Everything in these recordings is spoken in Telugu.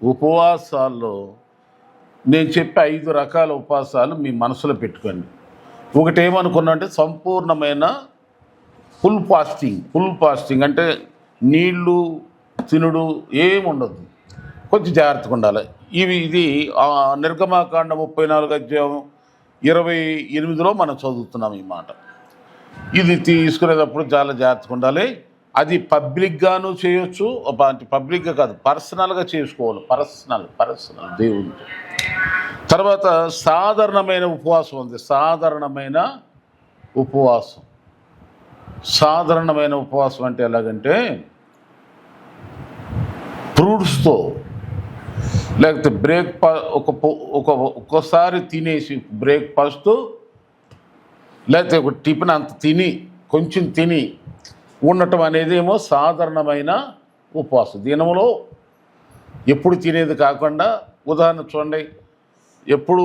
ఉపవాసాల్లో నేను చెప్పే 5 రకాల ఉపవాసాలు మీ మనసులో పెట్టుకోండి. ఒకటి ఏమనుకున్నా అంటే సంపూర్ణమైన ఫుల్ ఫాస్టింగ్ అంటే నీళ్ళు తినుడు ఏముండదు, కొంచెం జాగ్రత్తగా ఉండాలి. ఇది నిర్గమాకాండ 34 అధ్యాయం 28లో మనం చదువుతున్నాం ఈ మాట. ఇది తీసుకునేటప్పుడు చాలా జాగ్రత్తగా ఉండాలి. అది పబ్లిక్గాను చేయొచ్చు, పబ్లిక్గా కాదు, పర్సనల్గా చేసుకోవాలి. పర్సనల్ దేవునితో. తర్వాత సాధారణమైన ఉపవాసం ఉంది. సాధారణమైన ఉపవాసం అంటే ఎలాగంటే ఫ్రూట్స్తో, లేకపోతే ఒక్కోసారి తినేసి బ్రేక్ఫాస్ట్, లేకపోతే ఒక టిఫిన్ అంత కొంచెం తిని ఉండటం అనేది ఏమో సాధారణమైన ఉపవాసం. దినంలో ఎప్పుడు తినేది కాకుండా, ఉదాహరణ చూడండి, ఎప్పుడు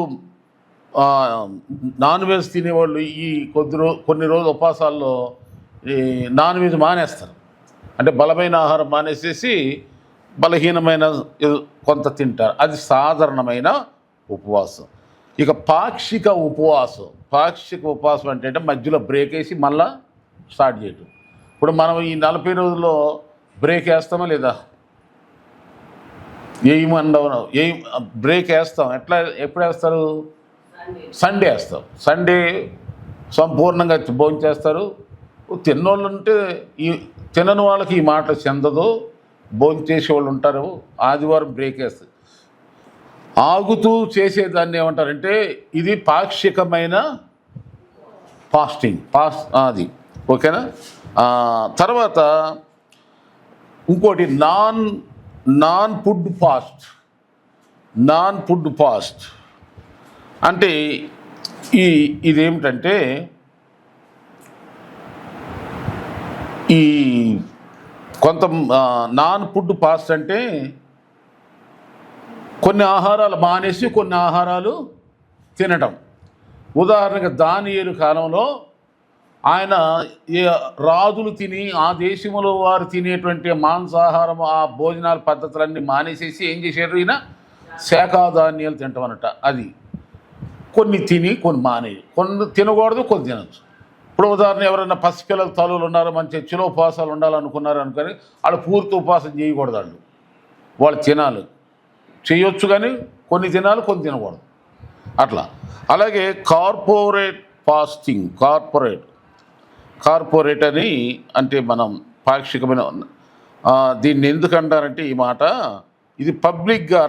నాన్ వెజ్ తినేవాళ్ళు ఈ కొన్ని రోజులు ఉపవాసాల్లో ఈ నాన్ వెజ్ మానేస్తారు. అంటే బలమైన ఆహారం మానేసేసి బలహీనమైన కొంత తింటారు. అది సాధారణమైన ఉపవాసం. ఇక పాక్షిక ఉపవాసం అంటే మధ్యలో బ్రేక్ వేసి మళ్ళా స్టార్ట్ చేయటం. ఇప్పుడు మనం ఈ 40 రోజుల్లో బ్రేక్ వేస్తామా లేదా? బ్రేక్ వేస్తాం. ఎప్పుడు వేస్తారు? సండే వేస్తాం. సండే సంపూర్ణంగా భోజనం చేస్తారు. తిన్నోళ్ళు ఉంటే తినని వాళ్ళకి ఈ మాట చెందదు, భోజనం చేసేవాళ్ళు ఉంటారు. ఆదివారం బ్రేక్ వేస్తారు. ఆగుతూ చేసేదాన్ని ఏమంటారంటే ఇది పాక్షికమైన అది ఓకేనా. తర్వాత ఇంకోటి నాన్ ఫుడ్ ఫాస్ట్ అంటే ఇదేమిటంటే ఈ కొంత నాన్ ఫుడ్ ఫాస్ట్ అంటే కొన్ని ఆహారాలు మానేసి కొన్ని ఆహారాలు తినటం. ఉదాహరణకు దానియేలు కాలంలో ఆయన రాజులు తిని ఆ దేశంలో వారు తినేటువంటి మాంసాహారం, ఆ భోజనాల పద్ధతులన్నీ మానేసేసి ఏం చేశారు, ఈయన శాఖాధాన్యాలు తింటామన్నట. అది కొన్ని తిని కొన్ని మానేది, కొన్ని తినకూడదు, కొన్ని తినచ్చు. ఇప్పుడు ఉదాహరణ ఎవరైనా పసిపిల్లల తల్లులు ఉన్నారో, మంచి చిలో ఉపవాసాలు ఉండాలనుకున్నారు అనుకొని వాళ్ళు పూర్తి ఉపవాసం చేయకూడదు. వాళ్ళు తినాలి, చేయొచ్చు, కానీ కొన్ని తినాలి, కొన్ని తినకూడదు అట్లా. అలాగే కార్పొరేట్ ఫాస్టింగ్, కార్పొరేట్ అని అంటే మనం పాక్షికమైన దీన్ని ఎందుకంటారంటే ఈ మాట ఇది పబ్లిక్గా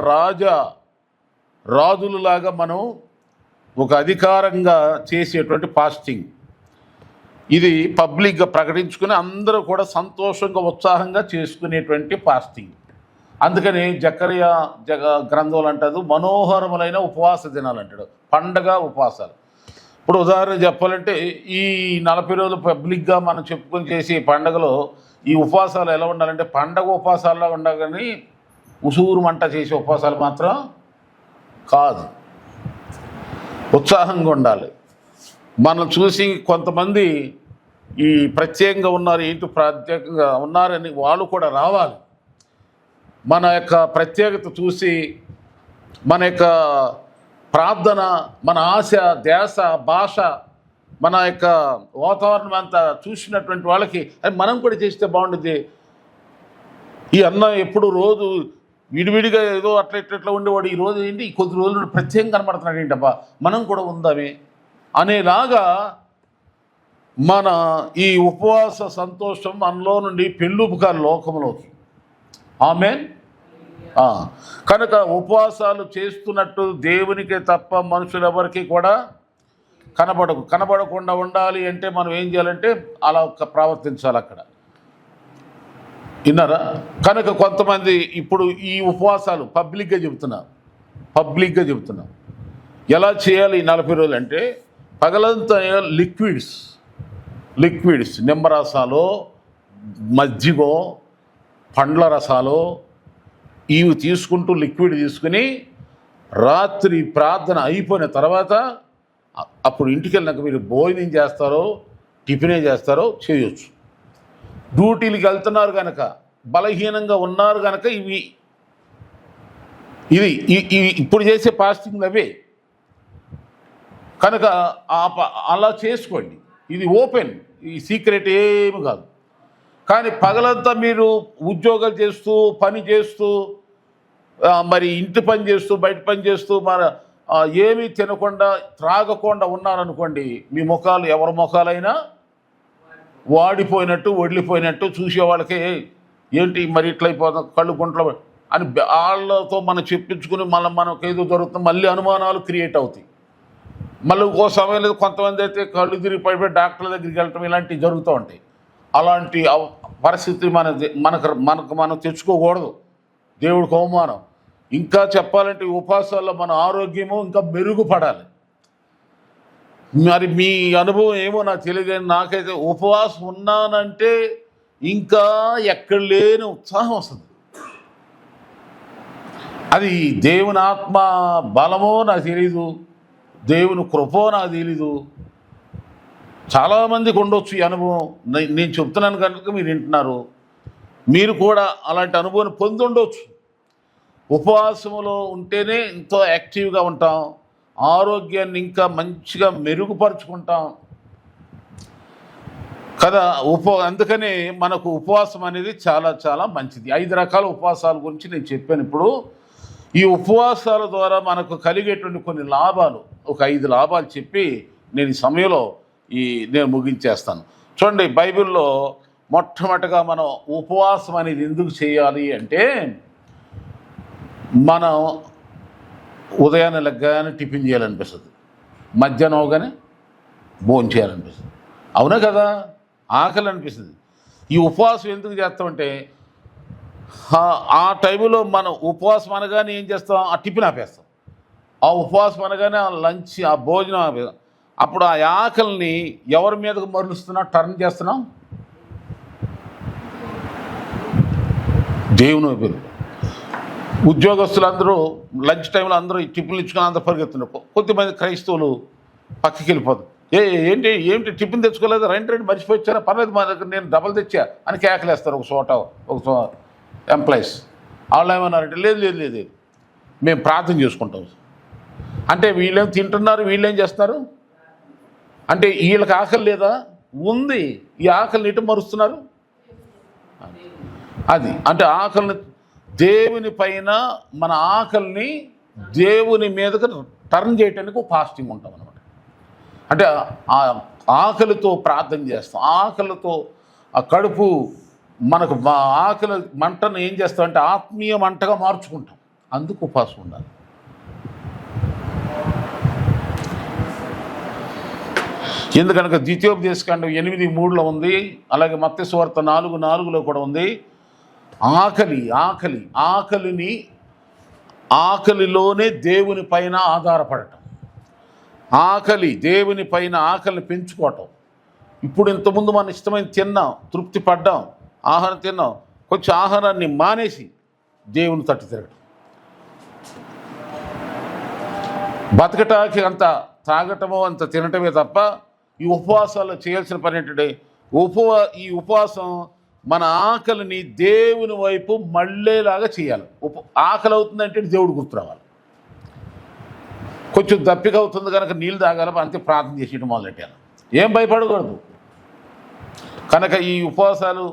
రాజులలాగా మనం ఒక అధికారంగా చేసేటువంటి ఫాస్టింగ్. ఇది పబ్లిక్గా ప్రకటించుకుని అందరూ కూడా సంతోషంగా ఉత్సాహంగా చేసుకునేటువంటి ఫాస్టింగ్. అందుకని జకర్యా గ్రంథంలో అంటాడు మనోహరములైన ఉపవాస దినాలు అంటాడు, పండగ ఉపవాసాలు. ఇప్పుడు ఉదాహరణ చెప్పాలంటే ఈ 40 రోజులు పబ్లిక్గా మనం చెప్పుకొని చేసే పండగలో ఈ ఉపవాసాలు ఎలా ఉండాలంటే పండగ ఉపవాసాల్లో ఉండాలి, కానీ ఉసూరు మంట చేసే ఉపవాసాలు మాత్రం కాదు. ఉత్సాహంగా ఉండాలి. మనం చూసి కొంతమంది ఈ ప్రత్యేకంగా ఉన్నారు, ఏంటి ప్రత్యేకంగా ఉన్నారని వాళ్ళు కూడా రావాలి. మన యొక్క ప్రత్యేకత చూసి మన యొక్క ప్రార్థన, మన ఆశ, ధ్యాస, భాష, మన యొక్క వాతావరణం అంతా చూసినటువంటి వాళ్ళకి మనం కూడా చేస్తే బాగుంటుంది. ఈ అన్న ఎప్పుడు రోజు విడివిడిగా ఏదో అట్లా ఉండేవాడు, ఈ రోజు ఏంటి కొద్ది రోజులు ప్రత్యేకంగా కనబడుతున్నాడు ఏంటబ్బా, మనం కూడా ఉందామే అనేలాగా మన ఈ ఉపవాస సంతోషం మనలో నుండి పెళ్ళుపుకారు లోకంలోకి. ఆమేన్. కనుక ఉపవాసాలు చేస్తున్నట్టు దేవునికే తప్ప మనుషులెవరికి కూడా కనబడకుండా ఉండాలి అంటే మనం ఏం చేయాలంటే అలా ప్రవర్తించాలి అక్కడ. విన్నారా? కనుక కొంతమంది ఇప్పుడు ఈ ఉపవాసాలు పబ్లిక్గా చెబుతున్నా ఎలా చేయాలి ఈ 40 రోజులు అంటే పగలంతా లిక్విడ్స్ నిమ్మరసాలు, మజ్జిగో, పండ్ల రసాలు ఇవి తీసుకుంటూ లిక్విడ్ తీసుకుని రాత్రి ప్రార్థన అయిపోయిన తర్వాత అప్పుడు ఇంటికి వెళ్ళినాక మీరు భోజనం చేస్తారో టిఫినే చేస్తారో చేయొచ్చు. డ్యూటీలకు వెళ్తున్నారు కనుక, బలహీనంగా ఉన్నారు కనుక ఇవి ఇది ఇప్పుడు చేసే ఫాస్టింగ్లు అవే కనుక అలా చేసుకోండి. ఇది ఓపెన్, ఈ సీక్రెట్ ఏమి కాదు. కానీ పగలంతా మీరు ఉద్యోగాలు చేస్తూ పని చేస్తూ మరి ఇంటి పని చేస్తూ బయట పని చేస్తూ మరి ఏమీ తినకుండా త్రాగకుండా ఉన్నారనుకోండి, మీ ముఖాలు ఎవరి ముఖాలైనా వాడిపోయినట్టు వడిలిపోయినట్టు, చూసే వాళ్ళకి ఏంటి మరి ఇట్లయిపోతాం కళ్ళు గుంటలు అని వాళ్ళతో మనం చెప్పించుకుని మళ్ళీ మనకు ఏదో జరుగుతుంది, మళ్ళీ అనుమానాలు క్రియేట్ అవుతాయి. మళ్ళీ ఇంకో సమయంలో కొంతమంది అయితే కళ్ళు తిరిగి పడిపోయి డాక్టర్ల దగ్గరికి వెళ్ళటం ఇలాంటివి జరుగుతూ ఉంటాయి. అలాంటి పరిస్థితి మనకు మనం తెచ్చుకోకూడదు. దేవుడికి అవమానం. ఇంకా చెప్పాలంటే ఉపవాసాల్లో మన ఆరోగ్యము ఇంకా మెరుగుపడాలి. మరి మీ అనుభవం ఏమో నాకు తెలియదు, నాకైతే ఉపవాసం ఉన్నానంటే ఇంకా ఎక్కడ లేని ఉత్సాహం వస్తుంది. అది దేవుని ఆత్మ బలమో నాకు తెలీదు, దేవుని కృపో నాకు తెలీదు. చాలామందికి ఉండొచ్చు ఈ అనుభవం. నేను చెప్తున్నాను కనుక మీరు వింటున్నారు. మీరు కూడా అలాంటి అనుభవం పొంది ఉండొచ్చు. ఉపవాసములో ఉంటేనే ఎంతో యాక్టివ్గా ఉంటాం, ఆరోగ్యాన్ని ఇంకా మంచిగా మెరుగుపరుచుకుంటాం కదా. అందుకనే మనకు ఉపవాసం అనేది చాలా చాలా మంచిది. 5 రకాల ఉపవాసాల గురించి నేను చెప్పాను. ఇప్పుడు ఈ ఉపవాసాల ద్వారా మనకు కలిగేటువంటి కొన్ని లాభాలు, ఒక 5 లాభాలు చెప్పి నేను ఈ సమయంలో నేను ముగించేస్తాను. చూడండి, బైబిల్లో మొట్టమొదటిగా మనం ఉపవాసం అనేది ఎందుకు చేయాలి అంటే, మనం ఉదయాన్నే లెగ్గానే టిఫిన్ చేయాలనిపిస్తుంది, మధ్యాహ్నం అవగానే భోజనం చేయాలనిపిస్తుంది. అవునా కదా, ఆకలి అనిపిస్తుంది. ఈ ఉపవాసం ఎందుకు చేస్తామంటే, ఆ టైంలో మనం ఉపవాసం అనగానే ఏం చేస్తాం, ఆ టిఫిన్ ఆపేస్తాం. ఆ ఉపవాసం అనగానే ఆ లంచ్, ఆ భోజనం ఆపేస్తాం. అప్పుడు ఆ ఆకలిని ఎవరి మీదకు మరలుస్తున్నాం, టర్న్ చేస్తున్నాం, దేవుని వైపు. ఉద్యోగస్తులందరూ లంచ్ టైంలో అందరూ టిఫిన్లు ఇచ్చుకొని అందరూ పరిగెత్తున్నారు. కొద్దిమంది క్రైస్తవులు పక్కకి వెళ్ళిపోతారు. ఏంటి టిఫిన్ తెచ్చుకోలేదు, రండి మర్చిపోయి వచ్చారా, పర్లేదు మా దగ్గర నేను డబల్ తెచ్చా అని కేకలేస్తారు ఒక ఎంప్లాయీస్. వాళ్ళు ఏమన్నారంటే, లేదు మేము ప్రార్థన చేసుకుంటాం అంటే, వీళ్ళేం తింటున్నారు, వీళ్ళేం చేస్తున్నారు అంటే, వీళ్ళకి ఆకలి లేదా, ఉంది. ఈ ఆకలిని ఇటు మరుస్తున్నారు. అది అంటే ఆకలిని దేవుని పైన, మన ఆకలిని దేవుని మీదకి టర్న్ చేయడానికి ఫాస్టింగ్ ఉంటాం అనమాట. అంటే ఆ ఆకలితో ప్రార్థన చేస్తాం, ఆకలితో ఆ కడుపు మనకు ఆకలి మంటను ఏం చేస్తామంటే ఆత్మీయ మంటగా మార్చుకుంటాం. అందుకు ఉపవాసం ఉండాలి. ఎందుకనక ద్వితీయోపదేశకాండం 8:3 ఉంది, అలాగే మత్తయి సువార్త 4:4 కూడా ఉంది. ఆకలిలోనే దేవుని పైన ఆధారపడటం, దేవుని పైన ఆకలిని పెంచుకోవటం. ఇప్పుడు ఇంతకుముందు మనం ఇష్టమైన తిన్నాం, తృప్తి పడ్డాం, ఆహారం తిన్నాం, కొంచెం ఆహారాన్ని మానేసి దేవుని తట్టు తిరగటం. బతకటానికి అంత తాగటమో అంత తినటమే తప్ప ఈ ఉపవాసాల్లో చేయాల్సిన పని ఏంటంటే, ఈ ఉపవాసం మన ఆకలిని దేవుని వైపు మళ్ళేలాగా చేయాలి. ఆకలి అవుతుందంటే దేవుడు గుర్తు రావాలి. కొంచెం దప్పిక అవుతుంది కనుక నీళ్ళు తాగాలి, అంతే ప్రార్థన చేసేయడం మొదలెట్టాను. ఏం భయపడకూడదు. కనుక ఈ ఉపవాసాలు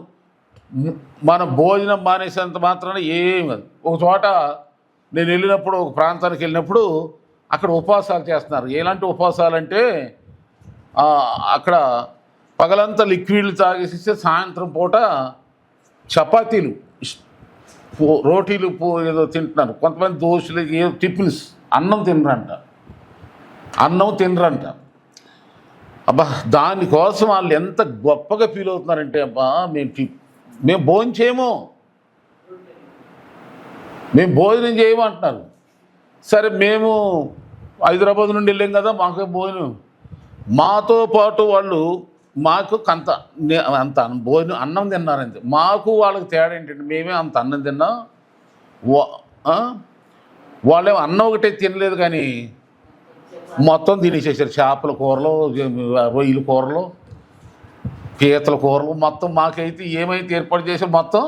మన భోజనం మానేసేంత మాత్రాన ఏం కాదు. ఒక చోట నేను వెళ్ళినప్పుడు, ఒక ప్రాంతానికి వెళ్ళినప్పుడు అక్కడ ఉపవాసాలు చేస్తున్నారు. ఎలాంటి ఉపవాసాలు అంటే, అక్కడ పగలంతా లిక్విడ్లు తాగేసి సాయంత్రం పూట చపాతీలు, రోటీలు ఏదో తింటున్నారు. కొంతమంది దోశలు, ఏదో టిఫిన్స్, అన్నం తినరంట. అబ్బా, దానికోసం వాళ్ళు ఎంత గొప్పగా ఫీల్ అవుతున్నారంటే, అబ్బా మేము భోజనం చేయము, మేము భోజనం చేయము అంటున్నారు. సరే, మేము హైదరాబాద్ నుండి వెళ్ళాం కదా, మాకు భోజనం, మాతో పాటు వాళ్ళు మాకు అంత భోజనం అన్నం తిన్నారంతే. మాకు వాళ్ళకి తేడా ఏంటంటే, మేమే అంత అన్నం తిన్నాం, వాళ్ళేమో అన్నం ఒకటే తినలేదు కానీ మొత్తం తినేసేసారు. చేపల కూరలు, రొయ్యల కూరలు, పీతల కూరలు, మొత్తం మాకైతే ఏమైతే ఏర్పాటు చేసారు మొత్తం.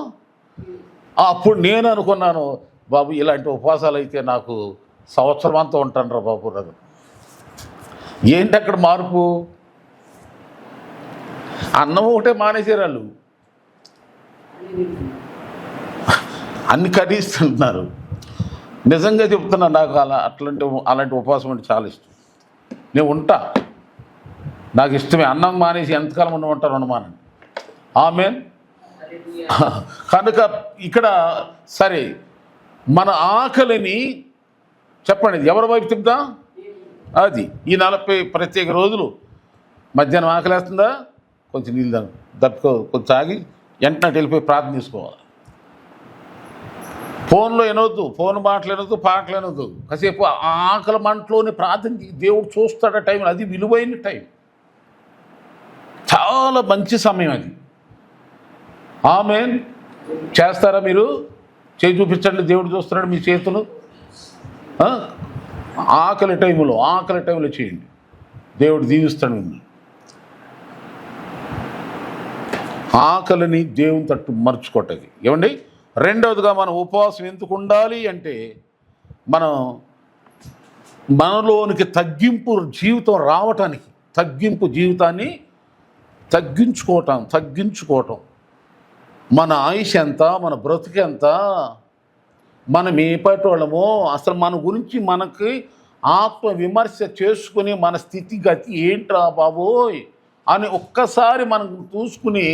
అప్పుడు నేను అనుకున్నాను, బాబు ఇలాంటి ఉపవాసాలు అయితే నాకు సంవత్సరం అంతా ఉంటాను రా బాబు రఘు. ఏంటి అక్కడ మార్పు? అన్నం ఒకటే మానేసారు వాళ్ళు, అన్ని కడిగిస్తుంటున్నారు. నిజంగా చెప్తున్నా, నాకు అలాంటి ఉపవాసం అంటే చాలా ఇష్టం. నేను ఉంటా, నాకు ఇష్టమే. అన్నం మానేసి ఎంతకాలం ఉండమంటారు అనుమానం. ఆమేన్. కనుక ఇక్కడ సరే, మన ఆకలిని చెప్పండి ఎవరి వైపు తిప్పుదా? అది ఈ 40 ప్రత్యేక రోజులు మధ్యాహ్నం ఆకలేస్తుందా, కొంచెం నీళ్ళు దప్పుకో, కొంచెం తాగి వెంటనే వెళ్ళిపోయి ప్రార్థన చేసుకోవాలి. ఫోన్లో వినొద్దు, ఫోన్ మాటలు వినొద్దు, పాటలు వినొద్దు. కాసేపు ఆకలి మంటలోని ప్రార్థన దేవుడు చూస్తాడు టైం. అది విలువైన టైం, చాలా మంచి సమయం అది. ఆమేన్. చేస్తారా మీరు? చేయి చూపించండి, దేవుడు చూస్తున్నాడు మీ చేతులు. ఆకలి టైంలో చేయండి, దేవుడు దీవిస్తాడు మిమ్మల్ని. ఆకలిని దేవుని తట్టు మర్చుకోవటది. ఏమండి? రెండవదిగా మనం ఉపవాసం ఎందుకు ఉండాలి అంటే, మనలోనికి తగ్గింపు జీవితం రావటానికి, తగ్గింపు జీవితాన్ని తగ్గించుకోవటం. మన ఆయుష్ ఎంత, మన బ్రతుకు ఎంత, మనం ఏ పట్టోళ్ళమో, అసలు మన గురించి మనకి ఆత్మ విమర్శ చేసుకుని మన స్థితిగతి ఏంట్రా బాబోయ్ అని ఒక్కసారి మనం చూసుకుని,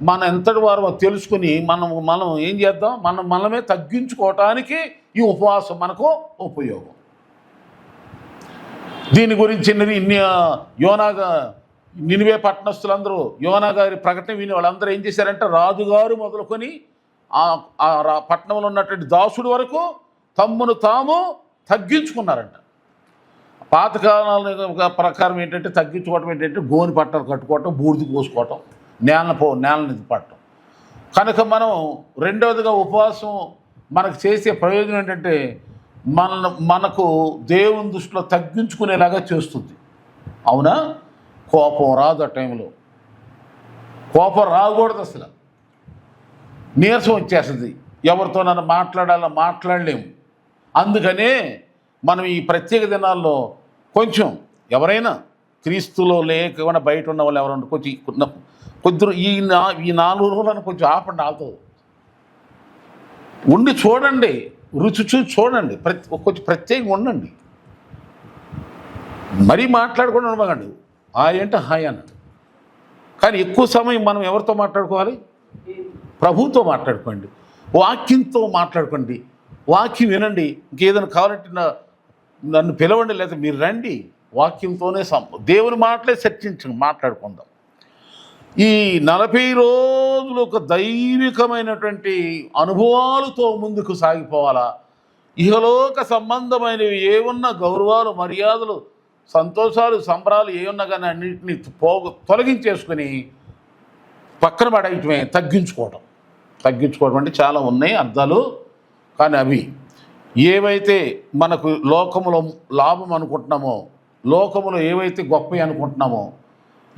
మన ఎంతటి వారో తెలుసుకుని మనం ఏం చేద్దాం, మనమే తగ్గించుకోవటానికి ఈ ఉపవాసం మనకు ఉపయోగం. దీని గురించి నినివే పట్టణస్తులందరూ యోనా గారి ప్రకటన విని వాళ్ళందరూ ఏం చేశారంటే, రాజుగారు మొదలుకొని ఆ పట్టణంలో ఉన్నటువంటి దాసుడు వరకు తమ్మును తాము తగ్గించుకున్నారంట. పాతకాల ప్రకారం ఏంటంటే, తగ్గించుకోవటం ఏంటంటే గోని పట్టలు కట్టుకోవటం, బూడిది పోసుకోవటం, నేలని పట్టడం. కనుక మనం రెండవదిగా ఉపవాసం మనకు చేసే ప్రయోజనం ఏంటంటే, మనకు దేవుని దృష్టిలో తగ్గించుకునేలాగా చేస్తుంది. అవునా? కోపం రాదు. ఆ టైంలో కోపం రాకూడదు, అసలు నీరసం వచ్చేస్తుంది. ఎవరితో నన్ను మాట్లాడలేము. అందుకనే మనం ఈ ప్రత్యేక దినాల్లో కొంచెం ఎవరైనా క్రీస్తులో లేకుండా బయట ఉన్న వాళ్ళు ఎవరైనా కొద్దిగా ఈ 4 రోజులను కొంచెం ఆపండి. ఆగుతుంది ఉండి చూడండి, రుచి చూసి చూడండి, కొంచెం ప్రత్యేకంగా ఉండండి. మరీ మాట్లాడకుండా ఉండకండి. ఏంటో హాయ్ అన్నాడు. కానీ ఎక్కువ సమయం మనం ఎవరితో మాట్లాడుకోవాలి? ప్రభువుతో మాట్లాడుకోండి, వాక్యంతో మాట్లాడుకోండి, వాక్యం వినండి. ఇంకేదైనా కావాలంటే నన్ను పిలవండి, లేదా మీరు రండి. వాక్యంతోనే దేవుని మాటలే మాట్లాడుకుందాం. ఈ 40 రోజులు ఒక దైవికమైనటువంటి అనుభవాలతో ముందుకు సాగిపోవాలా. ఇహలోక సంబంధమైనవి ఏమున్నా, గౌరవాలు, మర్యాదలు, సంతోషాలు, సంబరాలు ఏమున్నా కానీ అన్నింటినీ తొలగించేసుకుని పక్కన పడేయటమే తగ్గించుకోవటం అంటే చాలా ఉన్నాయి అర్థాలు. కానీ అవి ఏవైతే మనకు లోకములో లాభం అనుకుంటున్నామో, లోకములో ఏవైతే గొప్పవి అనుకుంటున్నామో,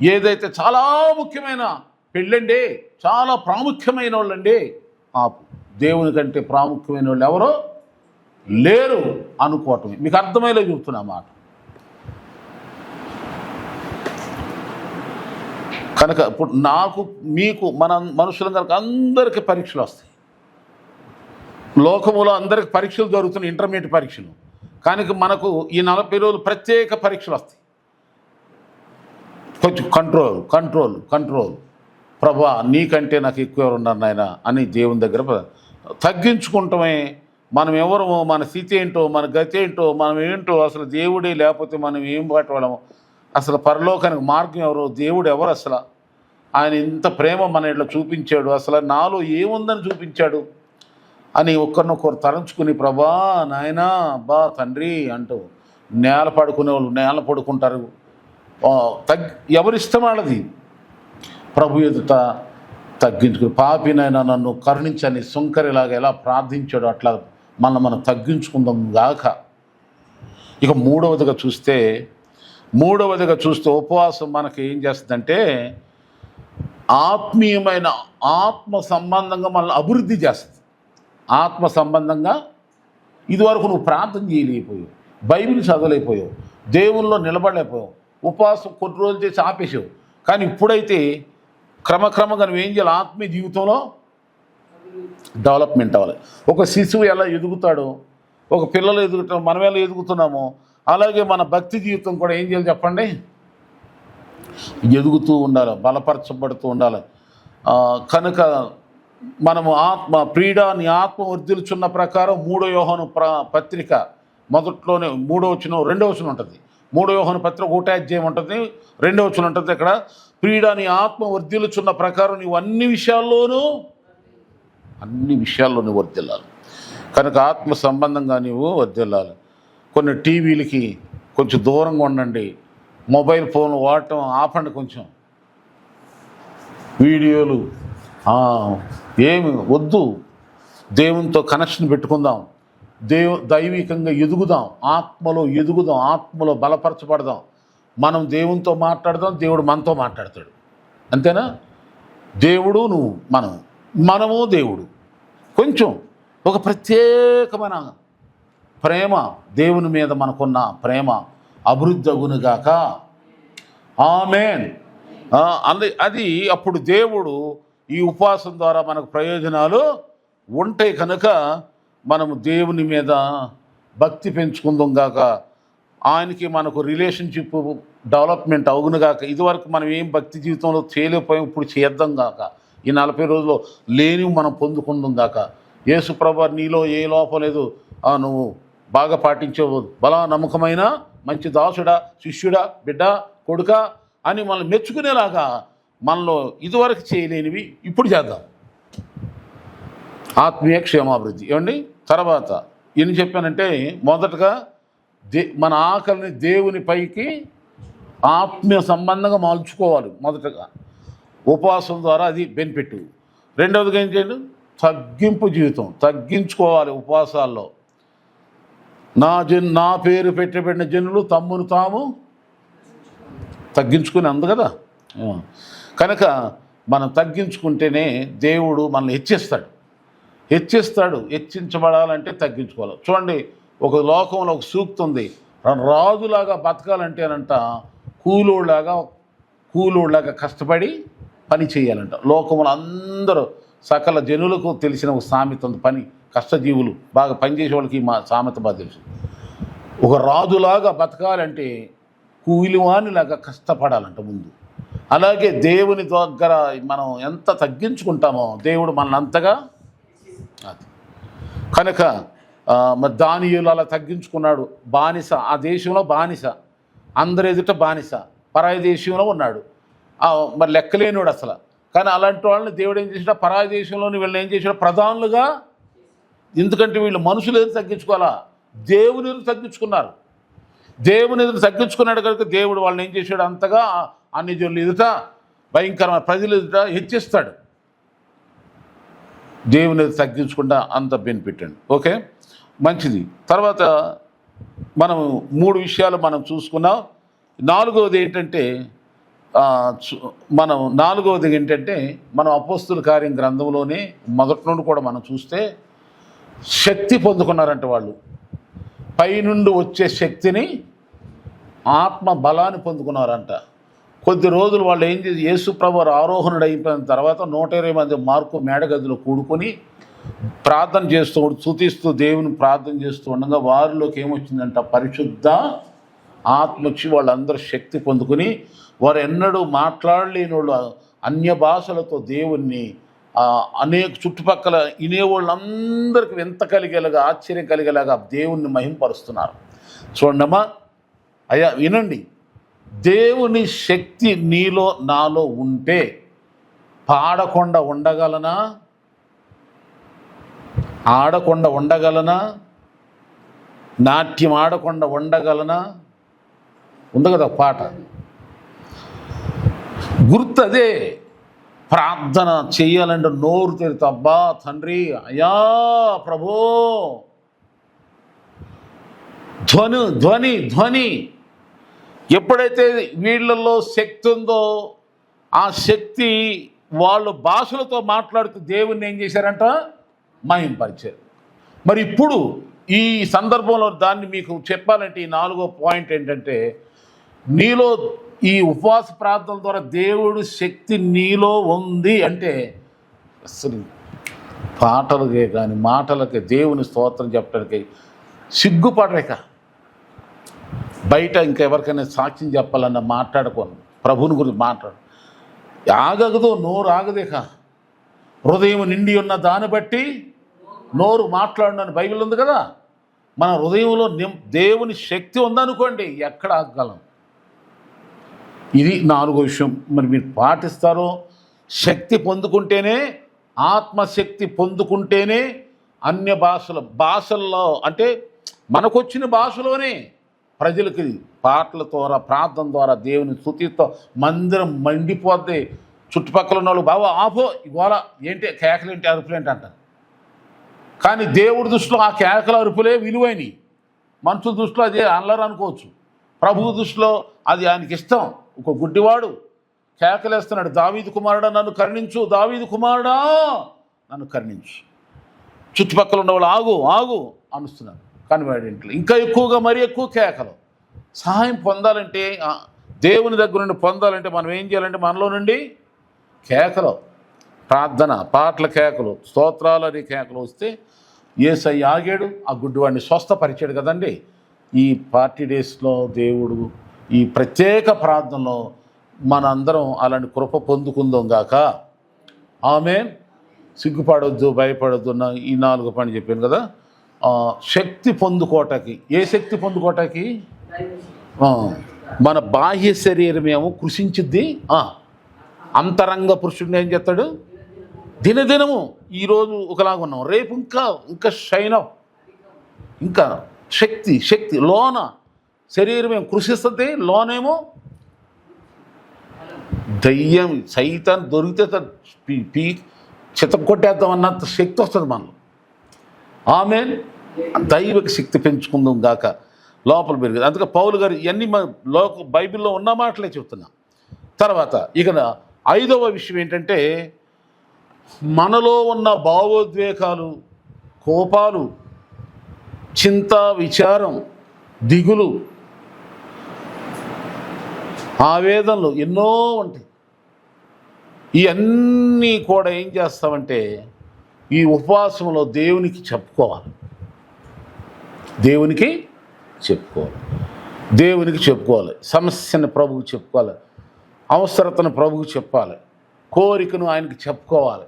ఏదైతే చాలా ముఖ్యమైన పెళ్ళండి, చాలా ప్రాముఖ్యమైన వాళ్ళండి, దేవుని కంటే ప్రాముఖ్యమైన వాళ్ళు ఎవరో లేరు అనుకోవటమే. మీకు అర్థమయ్యేలా చెబుతున్నా మాట. కనుక ఇప్పుడు నాకు, మీకు, మన మనుషులందరికీ అందరికీ పరీక్షలు వస్తాయి. లోకములో అందరికి పరీక్షలు జరుగుతున్నాయి, ఇంటర్మీడియట్ పరీక్షలు. కానీ మనకు ఈ 40 రోజులు ప్రత్యేక పరీక్షలు వస్తాయి. కొంచెం కంట్రోల్. ప్రభా, నీకంటే నాకు ఎక్కువ ఎవరు ఉన్నారు నాయన అని దేవుని దగ్గర తగ్గించుకుంటామే. మనం ఎవరమో, మన స్థితి ఏంటో, మన గతి ఏంటో, మనం ఏంటో, అసలు దేవుడే లేకపోతే మనం ఏం పట్టవడము, అసలు పరలోకానికి మార్గం ఎవరు, దేవుడు ఎవరు, అసలు ఆయన ఇంత ప్రేమ మన ఇట్లా చూపించాడు, అసలు నాలో ఏముందని చూపించాడు అని ఒకరినొకరు తలంచుకుని, ప్రభా నాయనా బా తండ్రి అంటూ నేల పడుకునే వాళ్ళు నేల పడుకుంటారు. ఎవరిష్టం వాళ్ళది. ప్రభు ఎదుట తగ్గించుకుని, పాపినైనా నన్ను కరుణించని సుంకరిలాగా ఎలా ప్రార్థించాడో అట్లా మనం తగ్గించుకుందాం గాక. ఇక మూడవదిగా చూస్తే ఉపవాసం మనకి ఏం చేస్తుందంటే, ఆత్మీయమైన ఆత్మ సంబంధంగా మనల్ని అభివృద్ధి చేస్తుంది. ఆత్మ సంబంధంగా ఇదివరకు నువ్వు ప్రార్థన చేయలేకపోయావు, బైబిల్ చదవలేకపోయావు, దేవుల్లో నిలబడలేకపోయావు, ఉపవాసం కొన్ని రోజులు చేసి ఆపేసావు. కానీ ఇప్పుడైతే క్రమక్రమంగా నువ్వేం చేయాలి? ఆత్మీయ జీవితంలో డెవలప్మెంట్ అవ్వాలి. ఒక శిశువు ఎలా ఎదుగుతాడో, ఒక పిల్లలు ఎదుగుతాం, మనం ఎలా ఎదుగుతున్నామో అలాగే మన భక్తి జీవితం కూడా ఏం చేయాలి చెప్పండి? ఎదుగుతూ ఉండాలి, బలపరచబడుతూ ఉండాలి. కనుక మనము నీ ఆత్మ వర్ధిల్చున్న ప్రకారం 3 యోహాను పత్రిక మొదట్లోనే 3వ వచనం 2వ వచనం ఉంటుంది. 3వ యోహాను పత్రిక 1వ అధ్యాయం ఉంటుంది, 2వ వచనం ఉంటుంది. ఇక్కడ నీ ఆత్మ వర్ధిల్చున్న ప్రకారం నీవు అన్ని విషయాల్లోనూ వర్ధిల్లాలి. కనుక ఆత్మ సంబంధంగా నీవు వర్ధిల్లాలి. కొన్ని టీవీలకి కొంచెం దూరంగా ఉండండి, మొబైల్ ఫోన్లు వాడటం ఆపండి. కొంచెం వీడియోలు ఏమి వద్దు. దేవునితో కనెక్షన్ పెట్టుకుందాం, దైవికంగా ఎదుగుదాం, ఆత్మలో ఎదుగుదాం, ఆత్మలో బలపరచబడదాం. మనం దేవునితో మాట్లాడదాం, దేవుడు మనతో మాట్లాడతాడు. అంతేనా? దేవుడు నువ్వు, మనము దేవుడు. కొంచెం ఒక ప్రత్యేకమైన ప్రేమ, దేవుని మీద మనకున్న ప్రేమ అభివృద్ధి అగునుగాక. ఆమేన్. అది అప్పుడు దేవుడు ఈ ఉపవాసం ద్వారా మనకు ప్రయోజనాలు ఉంటాయి. కనుక మనము దేవుని మీద భక్తి పెంచుకుందాం గాక, ఆయనకి మనకు రిలేషన్షిప్ డెవలప్మెంట్ అవునుగాక. ఇదివరకు మనం ఏం భక్తి జీవితంలో చేయలేకపోయాం, ఇప్పుడు చేద్దాం గాక. ఈ 40 రోజుల్లో లేనివి మనం పొందుకుందాం గాక. యేసు ప్రభువా, నీలో ఏ లోపం లేదు, నువ్వు బాగా పాటించేవు, బలా నమ్మకమైన మంచి దాసుడా, శిష్యుడా, బిడ్డ, కొడుక అని మనల్ని మెచ్చుకునేలాగా మనలో ఇదివరకు చేయలేనివి ఇప్పుడు చేద్దాం. ఆత్మీయ క్షేమాభివృద్ధి. ఏమండి? తర్వాత ఏం చెప్పానంటే, మొదటగా మన ఆకలిని దేవుని పైకి ఆత్మీయ సంబంధంగా మార్చుకోవాలి. మొదటగా ఉపవాసం ద్వారా అది బెనిఫిట్. రెండవదిగా ఏం చేయండి? తగ్గింపు జీవితం, తగ్గించుకోవాలి. ఉపవాసాల్లో నా పేరు పెట్టబడిన జనులు తమ్మును తాము తగ్గించుకుని అందు కదా. కనుక మనం తగ్గించుకుంటేనే దేవుడు మనల్ని హెచ్చిస్తాడు. హెచ్చించబడాలంటే తగ్గించుకోవాలి. చూడండి, ఒక లోకంలో ఒక సూక్తి ఉంది, రాజులాగా బతకాలంటేనంట కూలోళ్ళలాగా కష్టపడి పని చేయాలంట. లోకంలో అందరూ సకల జనులకు తెలిసిన ఒక సామెత ఉంది, పని కష్టజీవులు బాగా పనిచేసే వాళ్ళకి మా సామెత బాగా తెలుసు. ఒక రాజులాగా బతకాలంటే కూలివానిలాగా కష్టపడాలంట ముందు. అలాగే దేవుని దగ్గర మనం ఎంత తగ్గించుకుంటామో దేవుడు మనల్ని అంతగా. కనుక మరి దానియేలు అలా తగ్గించుకున్నాడు. బానిస, ఆ దేశంలో బానిస, అందరి ఎదుట బానిస, పరాయి దేశంలో ఉన్నాడు, మరి లెక్కలేనివాడు అసలు. కానీ అలాంటి వాళ్ళని దేవుడు ఏం చేసాడు? పరాయి దేశంలోని వీళ్ళని ఏం చేశాడు? ప్రధానులుగా. ఎందుకంటే వీళ్ళు మనుషులు ఎదురు తగ్గించుకోవాలా, దేవుని ఎదురు తగ్గించుకున్నారు. దేవుని ఎదురు తగ్గించుకున్నాడు కనుక దేవుడు వాళ్ళని ఏం చేశాడు? అంతగా అన్ని జనులు ఎదుట, భయంకరమైన ప్రజలు ఎదుట హెచ్చిస్తాడు. దేవుని ఎదురు తగ్గించుకుంటా అంత బెనిఫిట్ అండి. ఓకే, మంచిది. తర్వాత మనం 3 విషయాలు మనం చూసుకున్నాం. నాలుగవది ఏంటంటే మనం అపోస్తుల కార్యం గ్రంథంలోనే మొదటి నుండి కూడా మనం చూస్తే శక్తి పొందుకున్నారంట. వాళ్ళు పైనుండి వచ్చే శక్తిని, ఆత్మ బలాన్ని పొందుకున్నారంట. కొద్ది రోజులు వాళ్ళు ఏం చేసి, యేసు ప్రభువు ఆరోహణుడు అయిపోయిన తర్వాత 120 మంది మార్కు మేడగదిలో కూడుకొని ప్రార్థన చేస్తూ స్తుతిస్తూ దేవుని ప్రార్థన చేస్తూ ఉండగా వారిలోకి ఏమొచ్చిందంట? పరిశుద్ధ ఆత్మ వచ్చి వాళ్ళందరూ శక్తి పొందుకుని, వారు ఎన్నడూ మాట్లాడలేని వాళ్ళు అన్య భాషలతో దేవుణ్ణి అనేక చుట్టుపక్కల వినేవాళ్ళందరికీ వింత కలిగేలాగా, ఆశ్చర్యం కలిగేలాగా దేవుణ్ణి మహింపరుస్తున్నారు. చూడమ్మా అయ్యా, వినండి, దేవుని శక్తి నీలో నాలో ఉంటే పాడకుండా ఉండగలనా? ఆడకుండా ఉండగలనా? నాట్యం ఆడకుండా ఉండగలనా? ఉంది కదా పాట, గుర్తు అదే. ప్రార్థన చెయ్యాలంటే నోరు తెరితే, అబ్బా తండ్రి, అయ్యా ప్రభో, ధ్వని. ఎప్పుడైతే వీళ్ళల్లో శక్తి ఉందో, ఆ శక్తి వాళ్ళు భాషలతో మాట్లాడుతూ దేవుణ్ణి ఏం చేశారంట? మహింపరిచారు. మరి ఇప్పుడు ఈ సందర్భంలో దాన్ని మీకు చెప్పాలంటే ఈ 4వ పాయింట్ ఏంటంటే, నీలో ఈ ఉపవాస ప్రార్థన ద్వారా దేవుడు శక్తి నీలో ఉంది అంటే అసలు పాటలకే కానీ మాటలకే దేవుని స్తోత్రం చెప్పడానికి సిగ్గుపడలేక బయట ఇంకెవరికైనా సాక్ష్యం చెప్పాలన్న మాట్లాడుకోను, ప్రభుని గురించి మాట్లాడు. ఆగదు, నోరు ఆగదేక. హృదయం నిండి ఉన్న దాన్ని బట్టి నోరు మాట్లాడనని బైబిల్ ఉంది కదా. మన హృదయంలో దేవుని శక్తి ఉందనుకోండి, ఎక్కడ ఆగగలం? ఇది 4వ విషయం. మరి మీరు పాటిస్తారో, శక్తి పొందుకుంటేనే, ఆత్మశక్తి పొందుకుంటేనే అన్య భాషల్లో అంటే మనకొచ్చిన భాషలోనే ప్రజలకి పాటల ద్వారా, ప్రార్థన ద్వారా, దేవుని స్తుతితో మందిరం మండిపోద్ది. చుట్టుపక్కల ఉన్న వాళ్ళు బాబా ఆపో ఇవాళ ఏంటి కేకలేంటి అరుపులేంటి అంటారు. కానీ దేవుడి దృష్టిలో ఆ కేకల అరుపులే విలువైనవి. మనుషుల దృష్టిలో అదే అల్లరి అనుకోవచ్చు. ప్రభువు దృష్టిలో అది ఆయనకి ఇష్టం. ఒక గుడ్డివాడు కేకలేస్తున్నాడు, దావీదు కుమారుడా నన్ను కరుణించు, దావీదు కుమారుడా నన్ను కరుణించు. చుట్టుపక్కల ఉన్నవాళ్ళు ఆగు ఆగు అనుస్తున్నారు. కానీ వాడి ఇంట్లో ఇంకా ఎక్కువగా, మరీ ఎక్కువ కేకలు. సహాయం పొందాలంటే, దేవుని దగ్గర నుండి పొందాలంటే మనం ఏం చేయాలంటే, మనలో నుండి కేకలు, ప్రార్థన, పాటల కేకలు, స్తోత్రాలు అనే కేకలు వస్తే యేసయ్య ఆగాడు, ఆ గుడ్డివాడిని స్వస్థపరిచాడు కదండి. ఈ పార్టీ డేస్లో దేవుడు ఈ ప్రత్యేక ప్రార్థనలో మనందరం అలాంటి కృప పొందుకుందాం గాక. ఆమేన్. సిగ్గుపడొద్దు, భయపడొద్దు. ఈ 4 పని చెప్పాను కదా. శక్తి పొందుకోవటానికి, ఏ శక్తి పొందుకోవటానికి? మన బాహ్య శరీరం ఏమో కృషించిద్ది. అంతరంగ పురుషుడిని ఏం చేస్తాడు? దినదినము ఈరోజు ఒకలాగా ఉన్నాం, రేపు ఇంకా షైన్ అప్, ఇంకా శక్తి లోన శరీరం ఏమో కృషిస్తుంది, లోనేమో దయ్యం సైతాన్ దొరికితే పీ చితకొట్టేద్దాం అన్నంత శక్తి వస్తుంది మనలో. ఆమేన్. దైవిక శక్తి పెంచుకుందాం గాక, లోపల పెరిగేది. అందుకే పౌలు గారు ఇవన్నీ బైబిల్లో ఉన్న మాటలే చెప్తున్నా. తర్వాత ఇక 5వ విషయం ఏంటంటే, మనలో ఉన్న భావోద్వేగాలు, కోపాలు, చింత, విచారం, దిగులు, ఆవేదనలు ఎన్నో ఉంటాయి. ఇవన్నీ కూడా ఏం చేస్తామంటే ఈ ఉపవాసంలో దేవునికి చెప్పుకోవాలి. సమస్యను ప్రభువుకి చెప్పుకోవాలి, అవసరతను ప్రభువుకి చెప్పాలి, కోరికను ఆయనకి చెప్పుకోవాలి.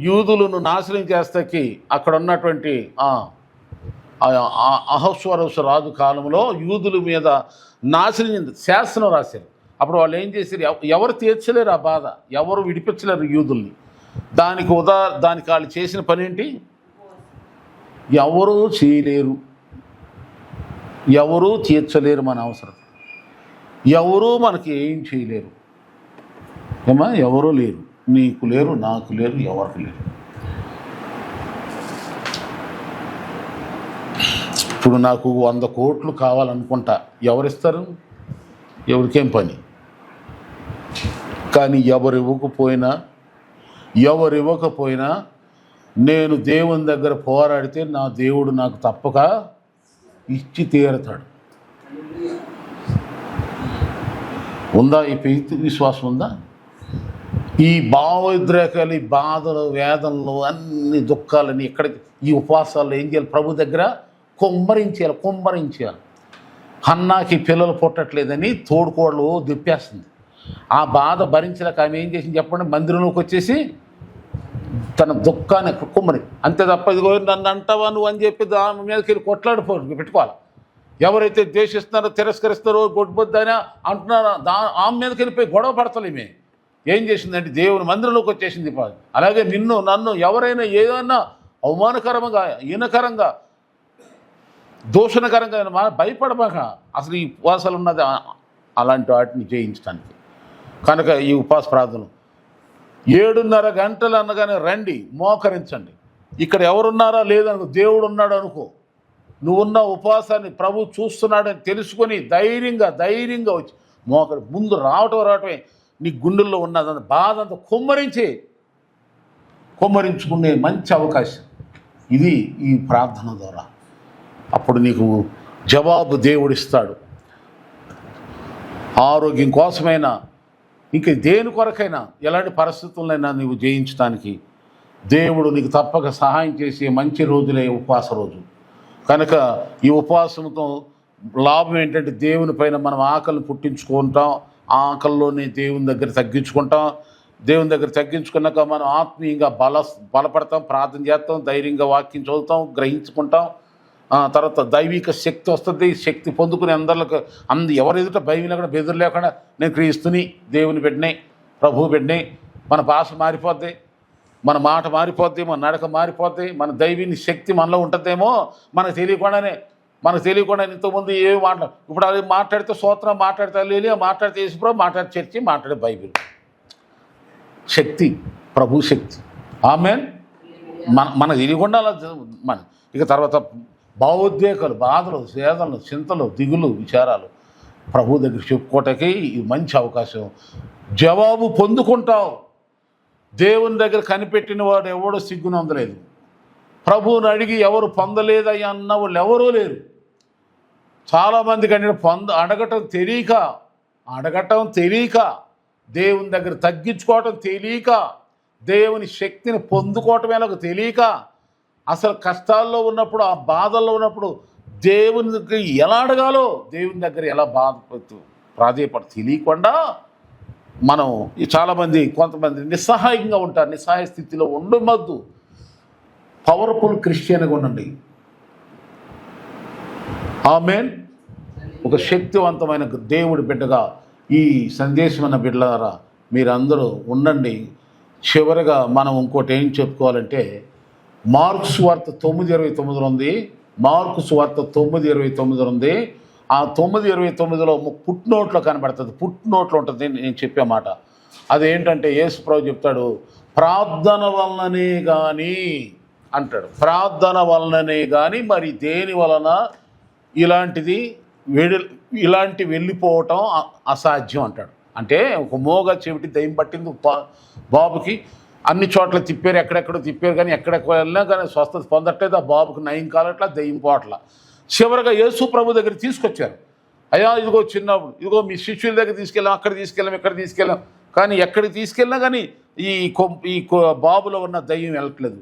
యూదులను నాశనం చేస్తాకి అక్కడ ఉన్నటువంటి అహస్వరస్ రాజు కాలంలో యూదుల మీద నాశనం శాసనం రాశారు. అప్పుడు వాళ్ళు ఏం చేశారు? ఎవరు తీర్చలేరు ఆ బాధ, ఎవరు విడిపించలేరు యూదుల్ని. దానికి వాళ్ళు చేసిన పని ఏంటి? ఎవరూ చేయలేరు, ఎవరూ తీర్చలేరు మన అవసరం, ఎవరూ మనకి ఏం చేయలేరు. ఎవరూ లేరు, నీకు లేరు, నాకు లేరు, ఎవరికి లేరు. ఇప్పుడు నాకు 100 కోట్లు కావాలనుకుంటా, ఎవరిస్తారు? ఎవరికేం పని. కానీ ఎవరు ఇవ్వకపోయినా నేను దేవుని దగ్గర పోరాడితే నా దేవుడు నాకు తప్పక ఇచ్చి తీరుతాడు. ఉందా ఈ విశ్వాసం? ఉందా? ఈ భావోద్రేకాలు, ఈ బాధలు, వేదనలు, అన్ని దుఃఖాలని ఇక్కడికి ఈ ఉపవాసాల్లో ఏం చేయాలి? ప్రభు దగ్గర కుమ్మరించేయాలి. హన్నాకి పిల్లలు పుట్టట్లేదని తోడుకోడలు దిప్పేస్తుంది. ఆ బాధ భరించలేక ఆమె ఏం చేసింది చెప్పండి? మందిరంలోకి వచ్చేసి తన దుఃఖాన్ని కుమ్మరి. అంతే తప్ప ఇదిగో నన్ను అంటావా నువ్వు అని చెప్పి దాని మీదకి వెళ్ళి పెట్టుకోవాలి. ఎవరైతే ద్వేషిస్తున్నారో, తిరస్కరిస్తారో, గొడ్బొద్దని అంటున్నారో ఆమె మీదకి వెళ్ళిపోయి గొడవ పడతలేమే. ఏం చేసిందంటే దేవుని మందిరంలోకి వచ్చేసింది. అలాగే నన్ను ఎవరైనా ఏదైనా అవమానకరంగా, హీనకరంగా, దూషణకరంగా భయపడబాక. అసలు ఈ ఉపవాసాలు ఉన్నది అలాంటి వాటిని జయించడానికి. కనుక ఈ ఉపవాస ప్రార్థనలు 7:30 గంటలు అనగానే రండి, మోకరించండి. ఇక్కడ ఎవరున్నారా లేదనుకో, దేవుడు ఉన్నాడు అనుకో. నువ్వున్న ఉపవాసాన్ని ప్రభు చూస్తున్నాడని తెలుసుకొని ధైర్యంగా వచ్చి ముందు రావటమే నీ గుండెల్లో ఉన్నదంత బాధ అంతా కుమ్మరించుకునే మంచి అవకాశం. ఇది ఈ ప్రార్థన ద్వారా. అప్పుడు నీకు జవాబు దేవుడిస్తాడు. ఆరోగ్యం కోసమైనా, ఇంక దేని కొరకైనా, ఎలాంటి పరిస్థితులైనా నీవు జయించడానికి దేవుడు నీకు తప్పక సహాయం చేసే మంచి రోజులే ఉపవాస రోజు. కనుక ఈ ఉపవాసంతో లాభం ఏంటంటే దేవుని పైన మనం ఆకలిని పుట్టించుకుంటాం, ఆ ఆకలిలోనే దేవుని దగ్గర తగ్గించుకుంటాం. దేవుని దగ్గర తగ్గించుకున్నాక మనం ఆత్మీయంగా బలపడతాం, ప్రార్థన చేస్తాం, ధైర్యంగా వాక్యం చదువుతాం, గ్రహించుకుంటాం. తర్వాత దైవిక శక్తి వస్తుంది. శక్తి పొందుకుని ఎవరు ఎదుట భయం లేకుండా బెదురు లేకుండా నేను క్రీస్తుని, దేవుని బిడ్డని, ప్రభువు బిడ్డని, మన భాష మారిపోద్ది, మన మాట మారిపోద్ది, మన నడక మారిపోద్ది, మన దైవీని శక్తి మనలో ఉంటుందేమో మనకు తెలియకుండానే. ఇంతకుముందు ఏమి ఇప్పుడు అది మాట్లాడితే సూత్రం, మాట్లాడితే లేని, మాట్లాడితే యేసుప్రభు, మాట్లాడే చర్చి, మాట్లాడే బైబిల్. శక్తి, ప్రభు శక్తి. ఆమేన్. మనకు తెలియకుండా మన ఇక తర్వాత భావోద్వేగాలు, బాధలు, వేదనలు, చింతలు, దిగులు, విచారాలు ప్రభు దగ్గర చెప్పుకోవటానికి ఇది మంచి అవకాశం. జవాబు పొందుకుంటావు. దేవుని దగ్గర కనిపెట్టిన వాడు ఎవడో సిగ్గునందలేదు. ప్రభువుని అడిగి ఎవరు పొందలేదయ్యా అన్న వాళ్ళు ఎవరూ లేరు. చాలామందికి అంటే అడగటం తెలియక, దేవుని దగ్గర తగ్గించుకోవటం తెలియక, దేవుని శక్తిని పొందుకోవటం ఎలాగో తెలియక, అసలు కష్టాల్లో ఉన్నప్పుడు, ఆ బాధల్లో ఉన్నప్పుడు దేవుని దగ్గర ఎలా అడగాలో, దేవుని దగ్గర ఎలా ప్రాధేయపడ తెలియకుండా మనం కొంతమంది నిస్సహాయంగా ఉంటారు. నిస్సహాయ స్థితిలో ఉండమద్దు. పవర్ఫుల్ క్రిస్టియన్గా ఉండండి. ఆమేన్. ఒక శక్తివంతమైన దేవుడి బిడ్డగా ఈ సందేశం అన్న బిడ్డలారా మీరందరూ ఉండండి. చివరిగా మనం ఇంకోటి ఏం చెప్పుకోవాలంటే, మార్కు సువార్త 9:29 ఉంది. మార్కు సువార్త 9:29 ఉంది. ఆ 9:29లో పుట్నోట్లో కనబడుతుంది. పుట్నోట్లో ఉంటుంది నేను చెప్పే మాట. అదేంటంటే యేసుప్రభు చెప్తాడు, ప్రార్థన వలననే కానీ అంటాడు. ప్రార్థన వలననే కానీ మరి దేని వలన ఇలాంటి వెళ్ళిపోవటం అసాధ్యం అంటాడు. అంటే ఒక మోగ చెవిటి దయ్యం పట్టింది బాబుకి. అన్ని చోట్ల తిప్పారు, ఎక్కడెక్కడో తిప్పారు, కానీ ఎక్కడెక్కడ వెళ్ళినా కానీ స్వస్థత పొందట్లేదు. ఆ బాబుకి నయం కాలట్లా, దయ్యం పోవట్లా. చివరిగా యేసు ప్రభు దగ్గర తీసుకొచ్చారు. అయ్యా ఇదిగో చిన్నప్పుడు, ఇదిగో మీ శిష్యుల దగ్గర తీసుకెళ్ళాం, అక్కడ తీసుకెళ్ళాం, ఇక్కడ తీసుకెళ్ళాం, కానీ ఎక్కడికి తీసుకెళ్ళినా కానీ ఈ బాబులో ఉన్న దయ్యం వెళ్ళట్లేదు.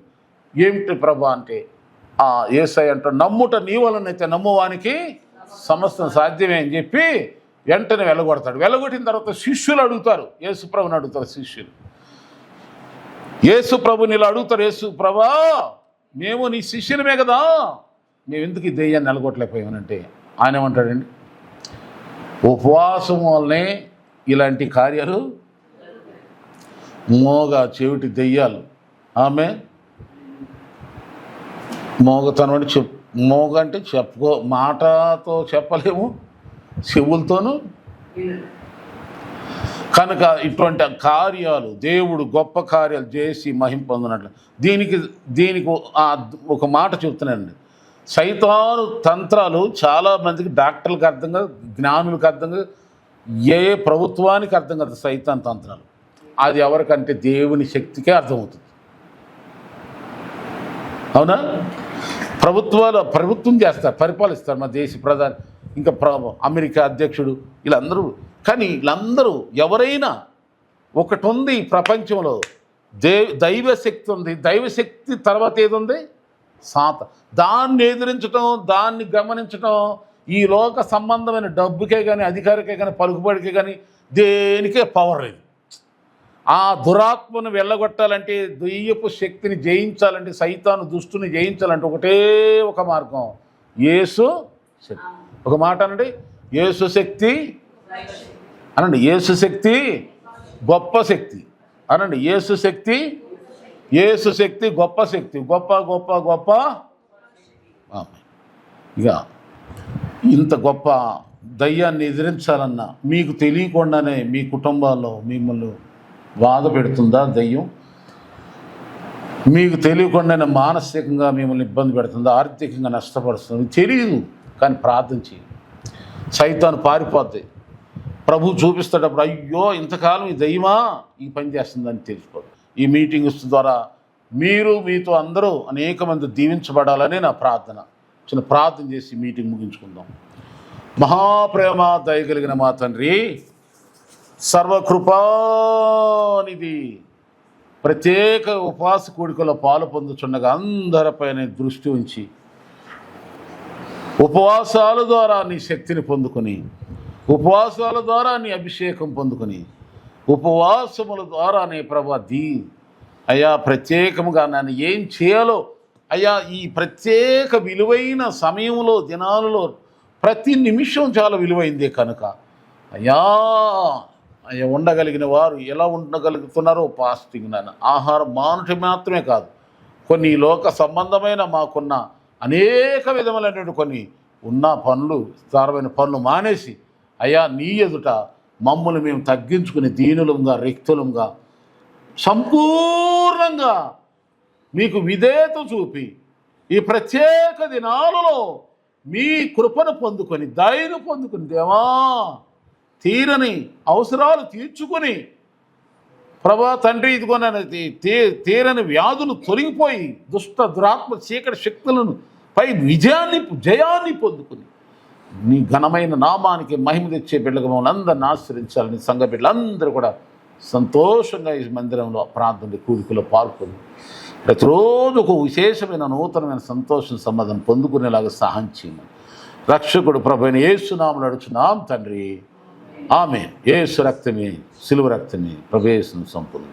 ఏమిటి ప్రభు అంటే యేసయ్య అంటాడు, నమ్ముట నీ వలనైతే నమ్మువానికి సమస్తం సాధ్యమే అని చెప్పి వెంటనే వెళ్ళగొడతాడు. వెళ్ళగొట్టిన తర్వాత శిష్యులు అడుగుతారు, యేసుప్రభుని అడుగుతారు. శిష్యులు యేసుప్రభుని ఇలా అడుగుతారు, యేసు ప్రభా మేము నీ శిష్యులమే కదా, మేము ఎందుకు ఈ దెయ్యాన్ని నిలగొట్టలేకపోయామనంటే ఆయన ఏమంటాడండి, ఉపవాసం వల్లనే ఇలాంటి కార్యాలు, మోగ చెవిటి దెయ్యాలు. ఆమె మోగతనం అంటే మోగ అంటే మాటతో చెప్పలేము, చెవులతోనూ. కనుక ఇటువంటి కార్యాలు దేవుడు గొప్ప కార్యాలు చేసి మహిమ పొందినట్లు. దీనికి ఒక మాట చెప్తున్నానండి. సైతాను తంత్రాలు చాలామందికి, డాక్టర్లకు అర్థం కాదు, జ్ఞానులకు అర్థం కాదు, ఏ ప్రభుత్వానికి అర్థం కాదు సైతాన్ తంత్రాలు. అది ఎవరికంటే దేవుని శక్తికే అర్థమవుతుంది. అవునా? ప్రభుత్వం చేస్తారు, పరిపాలిస్తారు. మా దేశ ప్రధాని, ఇంకా అమెరికా అధ్యక్షుడు, వీళ్ళందరూ. కానీ వీళ్ళందరూ ఎవరైనా ఒకటి ఉంది ప్రపంచంలో, దైవశక్తి ఉంది. దైవశక్తి తర్వాత ఏది ఉంది? దాన్ని ఎదిరించడం, దాన్ని గమనించడం ఈ లోక సంబంధమైన డబ్బుకే కానీ, అధికారికే కానీ, పలుకుబడికే కానీ దేనికే పవర్ లేదు. ఆ దురాత్మను వెళ్ళగొట్టాలంటే, దెయ్యపు శక్తిని జయించాలంటే, సైతాను దుష్టుని జయించాలంటే ఒకటే ఒక మార్గం, యేసు శక్తి. ఒక మాట అనండి, యేసు శక్తి అనండి. యేసు శక్తి గొప్ప శక్తి అనండి. యేసు శక్తి గొప్ప శక్తి. గొప్ప ఇక ఇంత గొప్ప దయ్యాన్ని ఎదిరించాలన్నా మీకు తెలియకుండానే మీ కుటుంబాల్లో మిమ్మల్ని బాధ పెడుతుందా దయ్యం? మీకు తెలియకుండానే మానసికంగా మిమ్మల్ని ఇబ్బంది పెడుతుందా? ఆర్థికంగా నష్టపరుస్తుంది? తెలియదు, కానీ ప్రార్థన చేయి. సైతాను పారిపోద్ది. ప్రభు చూపిస్తేటప్పుడు అయ్యో ఇంతకాలం ఈ దయ్యమా ఈ పని చేస్తుందని తెలిసిపోదు. ఈ మీటింగ్స్ ద్వారా మీరు మీతో అందరూ అనేక మంది దీవించబడాలని నా ప్రార్థన. చిన్న ప్రార్థన చేసి మీటింగ్ ముగించుకుందాం. మహాప్రేమ దయగలిగిన మా తండ్రి, సర్వకృపానిధి, ప్రత్యేక ఉపవాస కూడికలో పాలు పొందుచుండగా అందరిపైన దృష్టి ఉంచి ఉపవాసాల ద్వారా నీ శక్తిని పొందుకొని, ఉపవాసాల ద్వారా నీ అభిషేకం పొందుకొని, ఉపవాసముల ద్వారా నీ ప్రభా అయ్యా ప్రత్యేకముగా నన్ను ఏం చేయాలో అయ్యా ఈ ప్రత్యేక విలువైన సమయంలో దినాలలో ప్రతి నిమిషం చాలా విలువైందే కనుక అయ్యా ఉండగలిగిన వారు ఎలా ఉండగలుగుతున్నారో ఫాస్టింగ్ నాన్న, ఆహారం మానుట మాత్రమే కాదు, కొన్ని లోక సంబంధమైన మాకున్న అనేక విధములైనటువంటి కొన్ని ఉన్న పనులు, స్థారమైన పనులు మానేసి అయ్యా నీ ఎదుట మమ్మల్ని మేము తగ్గించుకుని దీనులంగా రిక్తులంగా సంపూర్ణంగా మీకు విధేయత చూపి ఈ ప్రత్యేక దినాలలో మీ కృపను పొందుకొని దయను పొందుకొని దేవా తీరని అవసరాలు తీర్చుకొని ప్రభా తండ్రి ఇదిగోనని తీరని వ్యాధులు తొలగిపోయి దుష్ట దురాత్మ చీకటి శక్తులను పై జయాన్ని పొందుకుని నీ ఘనమైన నామానికి మహిమ తెచ్చే బిడ్డగా మమ్మల్ని అందరిని ఆశ్రయించాలని సంఘ బిడ్డలందరూ కూడా సంతోషంగా ఈ మందిరంలో ప్రార్థన కూడికలో పాల్గొని ప్రతిరోజు ఒక విశేషమైన నూతనమైన సంతోషం సమాధానం పొందుకునేలాగా సహాయం చేయమని రక్షకుడు ప్రభువైన యేసు నామములో అడుగుచున్నాం తండ్రి, ఆమేన్. యేసు రక్తమే, సిలువ రక్తమే ప్రభు యేసును సంపూర్ణ.